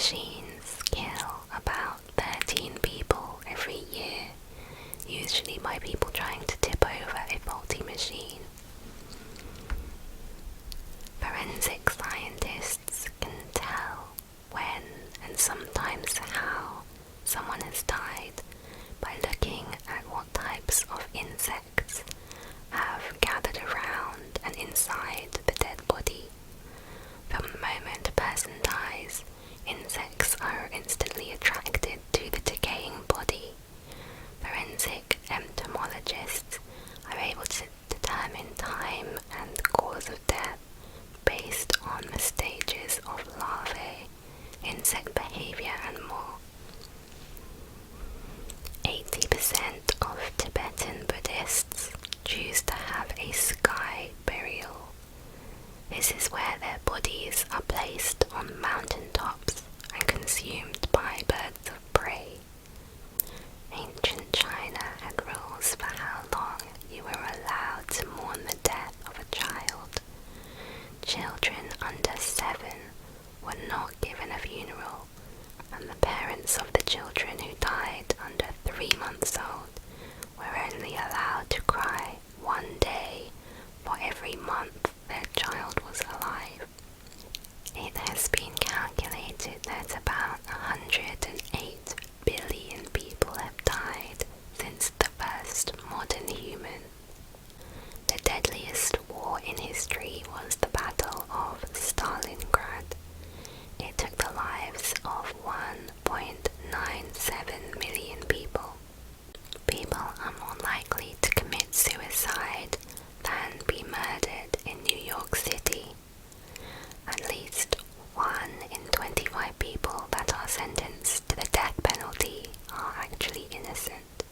machines kill about 13 people every year, usually by people trying to tip over a faulty machine. Forensic scientists can tell when and sometimes how someone has died by looking at what types of insects have gathered around and inside the dead body. From the moment a person dies, insects are instantly attracted to the decaying body. Forensic entomologists are able to determine time and cause of death based on the stages of larvae, insect behavior, and more. 80% of Tibetan Buddhists choose to have a sky burial. This is where their bodies are placed on mountain tops and consumed by birds of prey. Ancient China had rules for how long you were allowed to mourn the death of a child. Children under 7 were not given a funeral, and the parents of the children who died under 3 months old were only allowed to cry 1 day for every month their child was alive. It has been calculated that about 108 billion people have died since the first modern human. The deadliest war in history was the Battle of Stalingrad. It took the lives of 1.97 million people. People are more likely to commit suicide than be murdered in New York City. At least 1 in 25 people that are sentenced to the death penalty are actually innocent.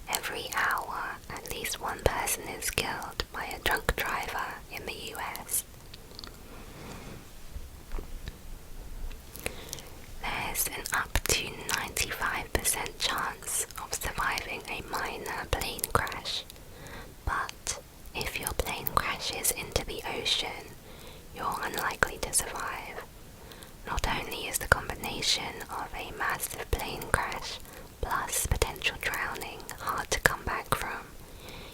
Every hour, at least one person is killed by a drunk driver in the US. There's an up to 95% chance of surviving a minor plane crash, but if your plane crashes into the ocean, you're unlikely to survive. Not only is the combination of a massive plane crash plus potential drowning hard to come back from,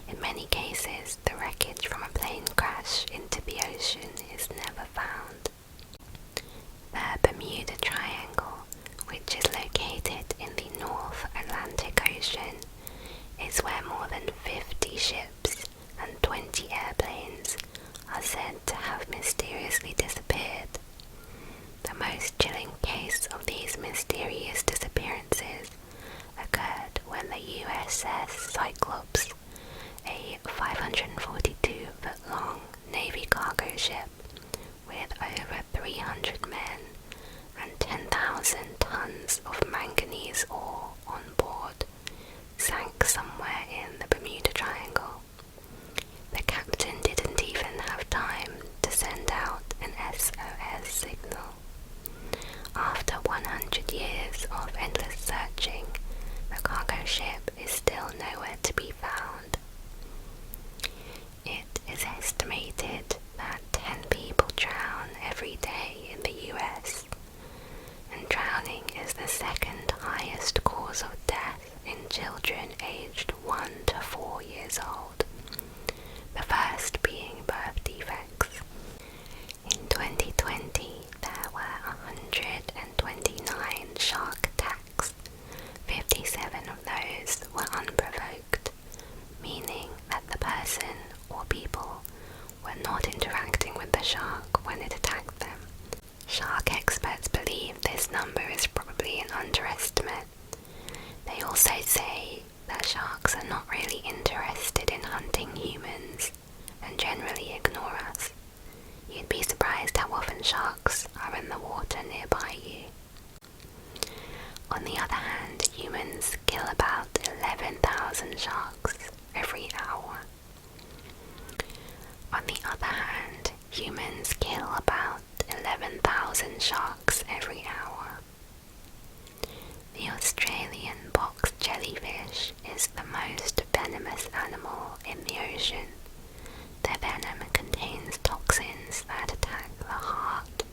in many cases the wreckage from a plane crash into the ocean is never found. The Bermuda Triangle, which is located in the North Atlantic Ocean, is where more than 50 ships and 20 airplanes are said to have mysteriously disappeared. The most chilling case of these mysterious disappearances occurred when the USS Cyclops, a 542-foot-long Navy cargo ship with over 300 men and 10,000 tons of manganese ore on board, sank somewhere in the Bermuda Triangle. The captain didn't even have time to send out an SOS signal. After 100 years of endless searching, the cargo ship is still nowhere to be found. It is estimated that 10 people drown every day in the US, and drowning is the second highest cause of death in children aged 1 to 4 years old, the first being birth defects. In 2020, there were 129 shark attacks. 57 of those were unprovoked, meaning that the person or people were not interacting with the shark when it attacked them. Shark experts believe this number is probably an underestimate. They also say that sharks are not really interested in hunting humans and generally ignore us. You'd be surprised how often sharks are in the water nearby you. On the other hand, humans kill about 11,000 sharks every hour. On the other hand, humans kill about 11,000 sharks every hour. The Australian box jellyfish is the most venomous animal in the ocean. Their venom contains toxins that attack the heart,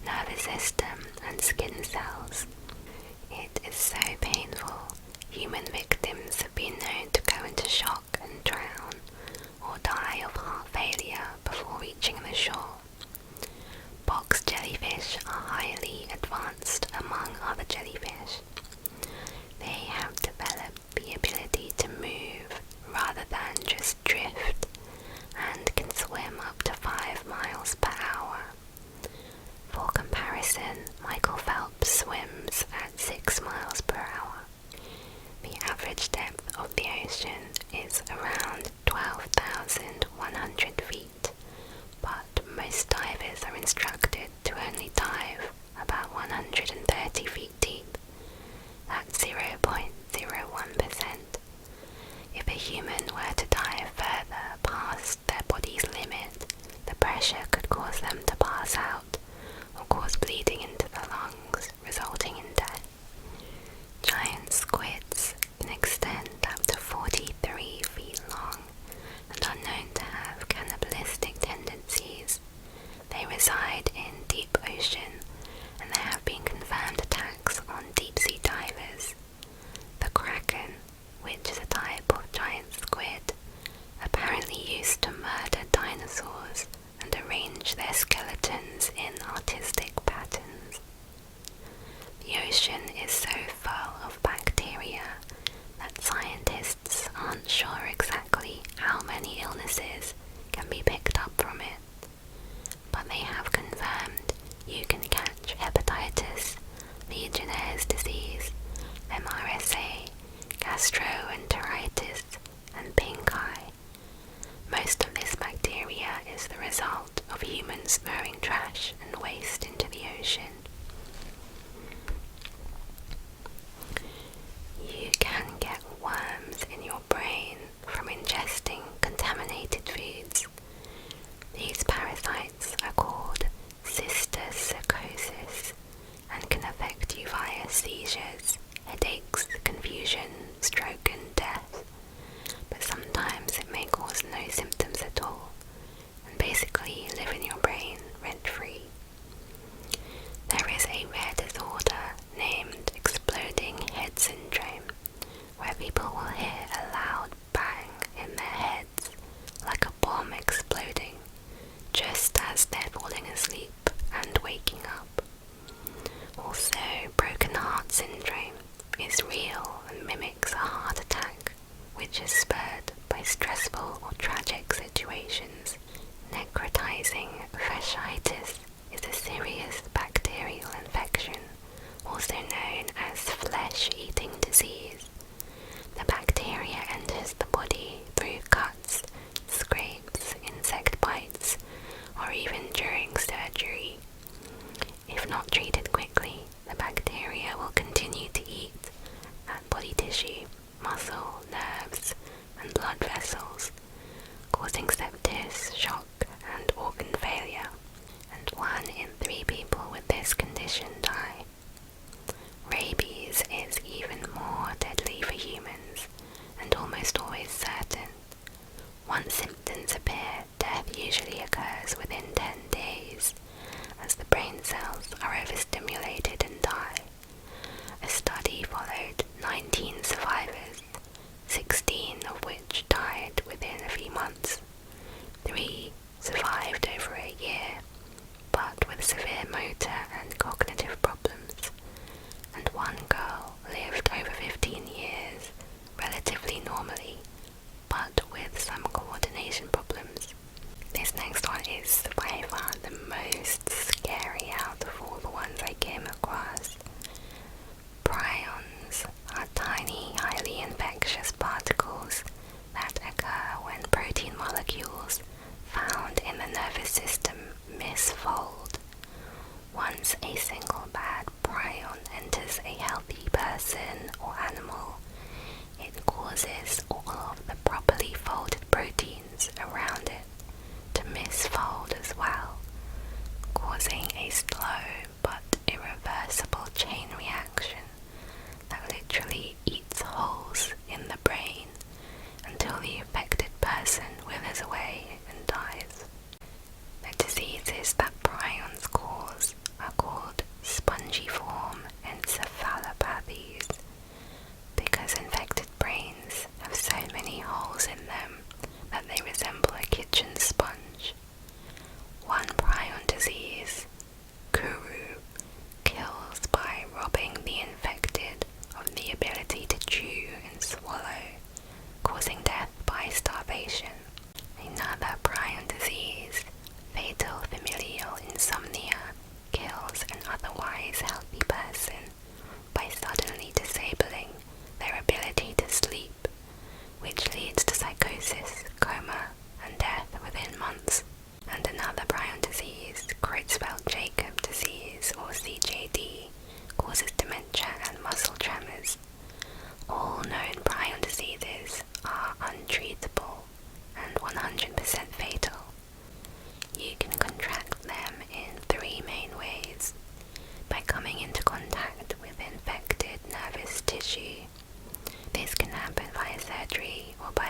nervous system, and skin advanced among other jellyfish. They have developed the ability to move rather than just drift and can swim up to 5 miles per hour. For comparison, Michael Phelps swims at 6 miles per hour. The average depth of the ocean is around 12,100 feet, but most divers are instructed to only dive about 130 feet deep. That's 0.01%. If a human were to dive further past their body's limit, the pressure could cause them to pass out or cause bleeding into the lungs, resulting in death. Giant squids can extend up to 43 feet long and are known to have cannibalistic tendencies. They reside in deep ocean, and there have been confirmed attacks on deep-sea divers. The kraken, which is a type of giant squid, apparently used to murder dinosaurs and arrange their skeletons in artistic patterns. The ocean is so full of bacteria that scientists aren't sure exactly how many illnesses can be picked up from it, but they have confirmed you can catch hepatitis, Legionnaire's disease, MRSA, gastroenteritis, and pink eye. Most of this bacteria is the result of humans throwing trash and waste into the ocean. You can get worms in your brain from ingesting contaminated foods. These parasites are called cysticercosis and can affect you via seizures, headaches, confusion, stroke and death. But sometimes it may cause no symptoms at all and basically live in your brain rent-free. There is a rare disorder named exploding head syndrome, where people will hear a loud bang in their heads, like a bomb exploding, just as they're falling asleep and waking up. Also, broken heart syndrome is real and mimics a heart attack, which is spurred by stressful or tragic situations. Necrotizing fasciitis is a serious bacterial infection, also known as flesh-eating disease. The bacteria enters the body through cuts, scrapes, insect bites, or even during surgery. If not treated quickly, the bacteria will continue to eat at body tissue, muscle, nerves, and blood vessels, causing sepsis, shock, and organ failure, and 1 in 3 people with this condition die. Rabies is even more deadly for humans, and almost always certain. Once symptoms appear, death usually occurs within 10 days, as the brain cells are overstimulated and die. A study followed 19 survivors, 16 of which died within a few months. 3 survived over a year, but with severe motor and cognitive problems, and 1 girl lived over 15 years relatively normally, but with some coordination problems. This next one is by far the most scary out of all the ones I came across. Prions are tiny, highly infectious particles that occur when protein molecules found in the nervous system misfold. Once a single bad prion enters a healthy person or animal, it causes all of the properly folded proteins around it to misfold as well, causing a slow but irreversible chain reaction that literally eats holes in the brain until the affected person withers away and dies. The diseases that prions cause are called spongiform encephalopathies because infected brains have so many holes in them that they resemble a kitchen sponge. One prion disease, Kuru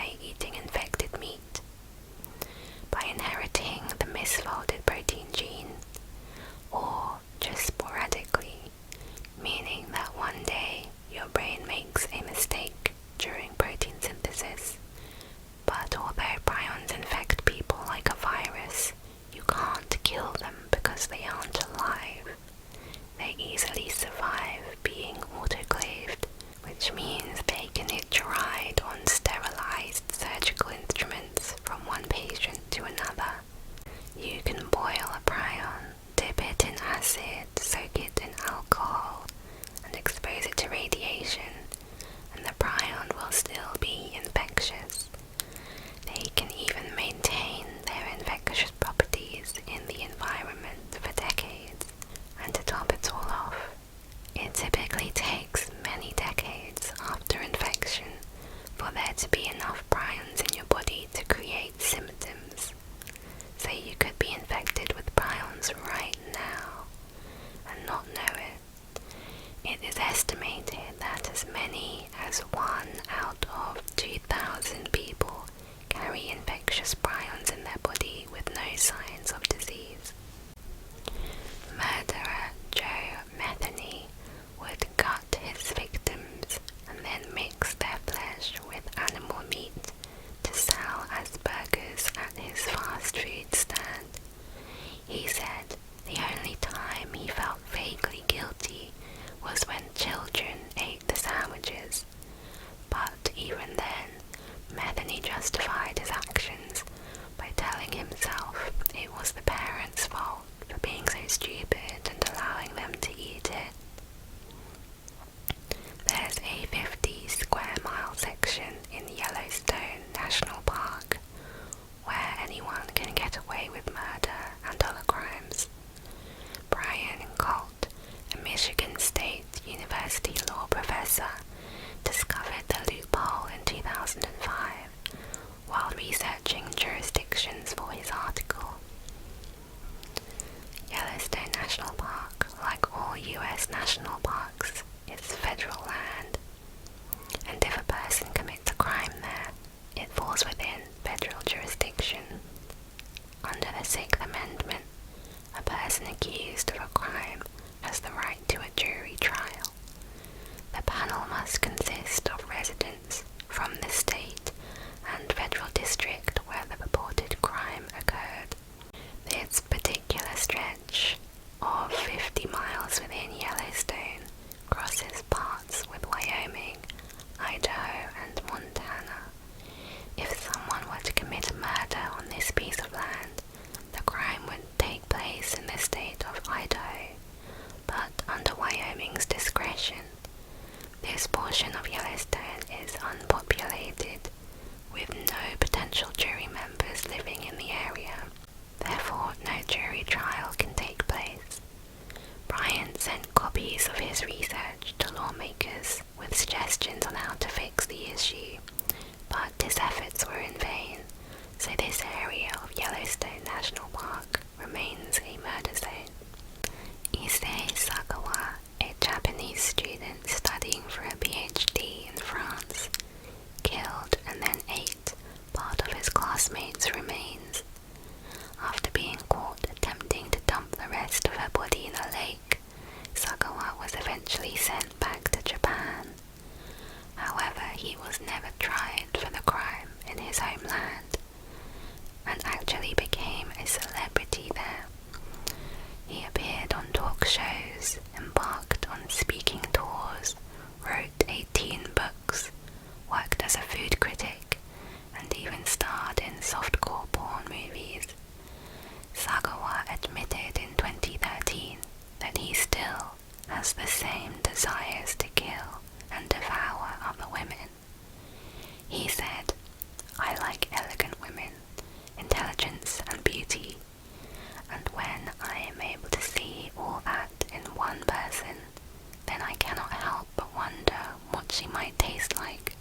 by eating infected meat, by inheriting the misfolded protein gene, or just sporadically, meaning that one day your brain makes a mistake during protein synthesis. But although prions infect people like a virus, you can't kill them because they aren't alive. They easily survive being autoclaved, which means they can hitch a ride on sterilized surgical instruments from one patient to another. You can boil a prion, dip it in acid, soak it in alcohol, and expose it to radiation, and the prion will still be infectious. They can even maintain their infectious properties in the environment for decades. And to top it all off, it typically takes many decades after infection for there to be enough prions in your body to create symptoms. So you could be infected with prions right now and not know it. It is estimated that as many as 1 out of 2,000 people carry infectious prions in their body with no signs of disease. Murderer Joe Metheny would gut his victims and then mix their flesh with animal meat to sell as burgers at his fast food stand. He said the only time he felt vaguely guilty was when children ate the sandwiches, but even then, Metheny justified his actions by telling himself it was the parents' fault for being so stupid and allowing them to eat it. There's a 50 square mile section in Yellowstone National Park where anyone can get away with murder and other crimes. Brian Colt, a Michigan State University law professor, discovered the loophole in 2005 while researching jurisdictions for his article. Yellowstone National Park, like all US national parks, is federal land, and if a person commits a crime there, it falls within federal jurisdiction. Under the Sixth Amendment, a person accused of a crime has the right to a jury trial. The panel must consist of residents from the state and federal district where the purported crime occurred. This particular stretch of 50 miles within Yellowstone crosses parts with Wyoming, Idaho, and Montana. If someone were to commit murder on this piece of land, the crime would take place in the state of Idaho, but under Wyoming's discretion. This portion of Yellowstone is unpopulated, with no potential jury members living in the area. Therefore, no jury trial can take place. Brian sent copies of his research to lawmakers with suggestions on how to fix the issue, but his efforts were in vain, so this area of Yellowstone National Park remains a murder zone. Issei Sagawa, a Japanese student studying for a PhD in France, killed and then ate part of his classmates' remains. After being caught attempting to dump the rest of her body in a lake, Sagawa was eventually sent back to Japan. However, he was never tried for the crime in his homeland, and actually became a celebrity there. He appeared on talk shows, embarked on speaking tours, wrote 18 books, worked as a food critic, and even starred in softcore porn movies. Sagawa admitted in 2013 that he still has the same desires to kill and devour other women. He said, "I like elegant women, intelligence and beauty, and when I am able to see all that in one person, then I cannot help but wonder what she might taste like."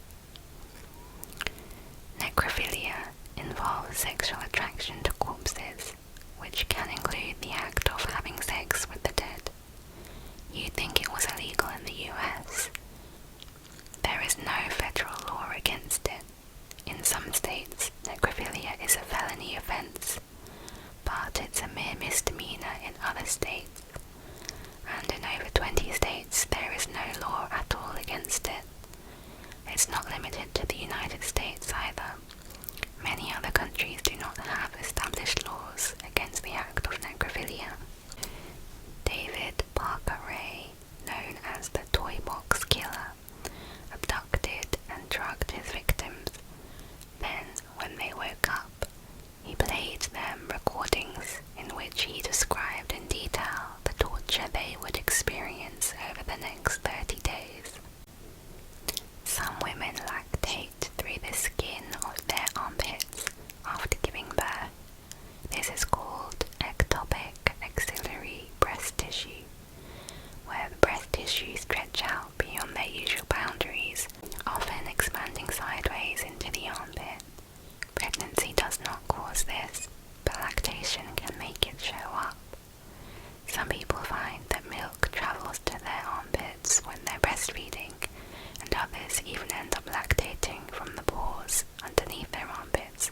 Necrophilia involves sexual attraction to corpses, which can include the act of having sex with the dead. You'd think it was illegal in the US. There is no federal law against it. In some they would experience over the next 30 days. Some women lactate through the skin of their armpits after giving birth. This is called ectopic axillary breast tissue, where the breast tissue stretch out beyond their usual boundaries, often expanding sideways into the armpit. Pregnancy does not cause this, but lactation can make it show up. Some people find that milk travels to their armpits when they're breastfeeding, and others even end up lactating from the pores underneath their armpits.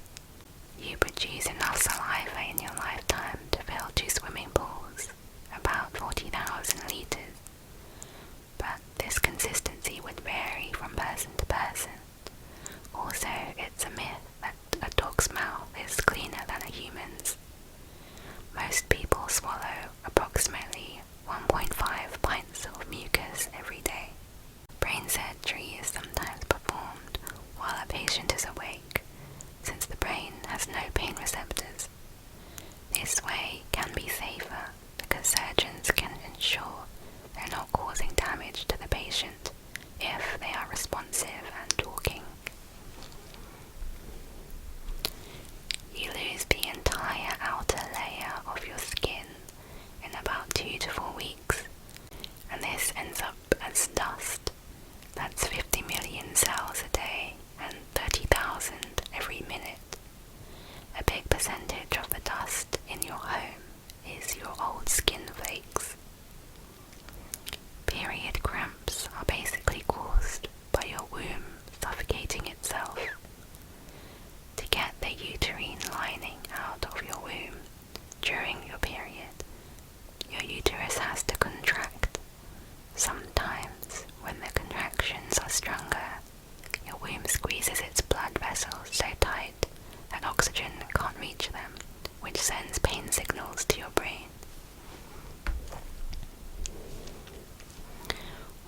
You produce enough saliva in your lifetime to fill 2 swimming pools, about 40,000 litres. But this consistency would vary from person to person. Also, it's a myth that a dog's mouth is cleaner than a human's. Most people swallow approximately 1.5 pints of mucus every day. Brain surgery is sometimes performed while a patient is awake, since the brain has no pain receptors. This way can be safer because surgeons can ensure they're not causing damage to the patient if they are responsive and talking. You lose the entire outer layer of your skin in about 2 to 4 weeks, and this ends up as dust. That's 50 million cells a day and 30,000 every minute. A big percentage of the dust in your home is your old skin flakes. Period cramps are basically caused by your womb suffocating itself. To get the uterine lining out of your womb during your period, your uterus has to contract. Sometimes, when the contractions are stronger, your womb squeezes its blood vessels so tight that oxygen can't reach them, which sends pain signals to your brain.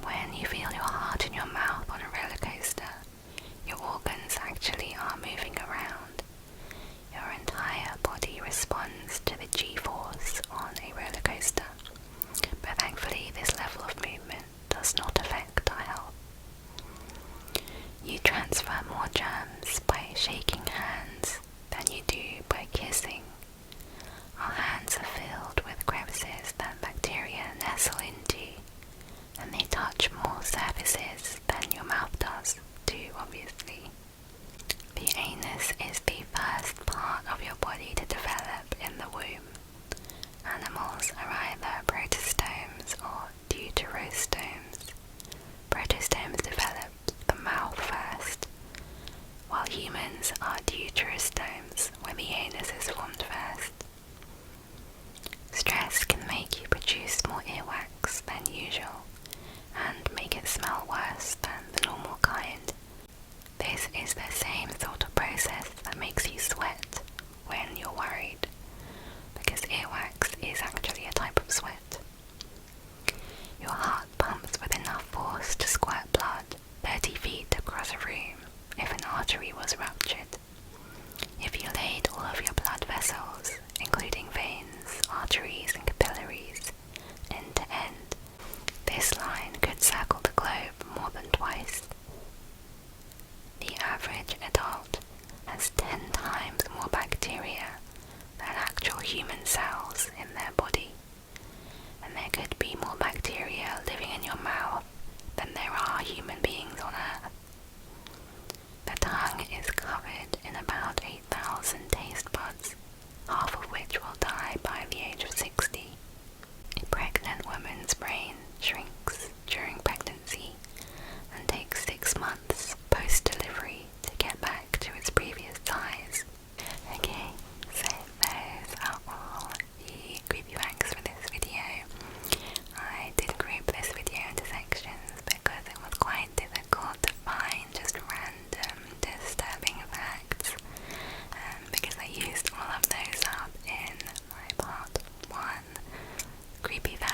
When you feel your heart in your mouth on a roller coaster, your organs actually are moving around. Your entire body responds to the G-force on a roller coaster, but thankfully this level of movement does not affect our health. You transfer more germs by shaking hands than you do by kissing. Our hands are filled with crevices that bacteria nestle into, and they touch more surfaces than your mouth does, too, obviously. The anus is the first part of your body to develop in the womb. Animals are either protostomes or deuterostomes. Protostomes develop the mouth first, while humans are deuterostomes, where the anus is formed first. Stress can make you produce more earwax than usual, and make it smell worse than the normal kind. This is the same sort of process that makes you sweat when you're worried, because earwax is actually a type of sweat. Your heart pumps with enough force to squirt blood 30 feet across a room if an artery was ruptured. If you laid all of your blood vessels, including veins, arteries and capillaries, end to end, this line could circle the globe more than twice. The average adult has 10 times more bacteria than actual human cells in their body, and there could be more bacteria living in your mouth than there are human beings on Earth. The tongue is covered in about 8,000 taste buds, half of which will die by the age of 60. A pregnant woman's brain shrinks during pregnancy and takes 6 months post-delivery to get back to its previous size. Okay, so those are all the creepy facts for this video. I did group this video into sections because it was quite difficult to find just random disturbing facts, because I used all of those up in my part 1 creepy facts